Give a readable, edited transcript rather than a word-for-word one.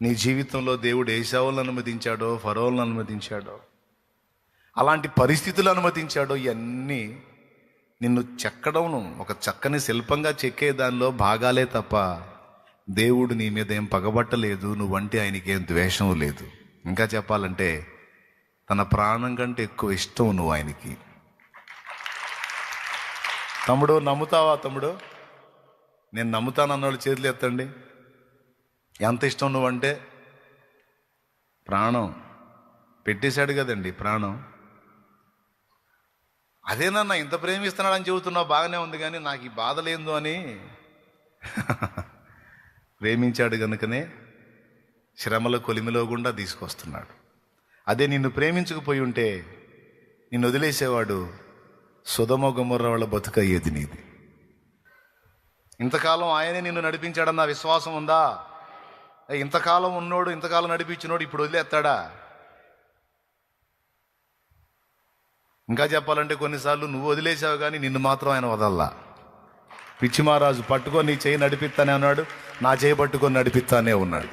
నీ జీవితంలో దేవుడు ఏశావులను అనుమతించాడో, ఫరోలను అనుమతించాడో, అలాంటి పరిస్థితులు అనుమతించాడో, ఇవన్నీ నిన్ను చెక్కడం, ఒక చక్కని శిల్పంగా చెక్కే దానిలో భాగాలే తప్ప దేవుడు నీ మీద ఏం పగబట్టలేదు, నువ్వంటే ఆయనకి ఏం ద్వేషం లేదు. ఇంకా చెప్పాలంటే తన ప్రాణం కంటే ఎక్కువ ఇష్టం నువ్వు ఆయనకి. తమ్ముడు, నమ్ముతావా? తమ్ముడు, నేను నమ్ముతాను అన్నోళ్ళు చేతులు ఎత్తండి. ఎంత ఇష్టం నువ్వంటే? ప్రాణం పెట్టేశాడు కదండి, ప్రాణం. అదేనన్నా ఇంత ప్రేమిస్తున్నాడని చెబుతున్నావు, బాగానే ఉంది, కానీ నాకు ఈ బాధ లేదు అని. ప్రేమించాడు కనుకనే శ్రమల కొలిమిలో గుండా తీసుకొస్తున్నాడు. అదే నిన్ను ప్రేమించకపోయి ఉంటే నిన్ను వదిలేసేవాడు. సొదొమ గొమొర్రా వాళ్ళ బతుకయ్యేది నీది. ఇంతకాలం ఆయనే నిన్ను నడిపించాడన్న విశ్వాసం ఉందా? ఇంతకాలం ఉన్నోడు, ఇంతకాలం నడిపించినోడు ఇప్పుడు వదిలేస్తాడా? ఇంకా చెప్పాలంటే కొన్నిసార్లు నువ్వు వదిలేసావు, కానీ నిన్ను మాత్రం ఆయన వదల్లా. పిచ్చి మహారాజు పట్టుకొని నీ చేయి నడిపిస్తానే అన్నాడు, నా చేయి పట్టుకొని నడిపిస్తానే ఉన్నాడు.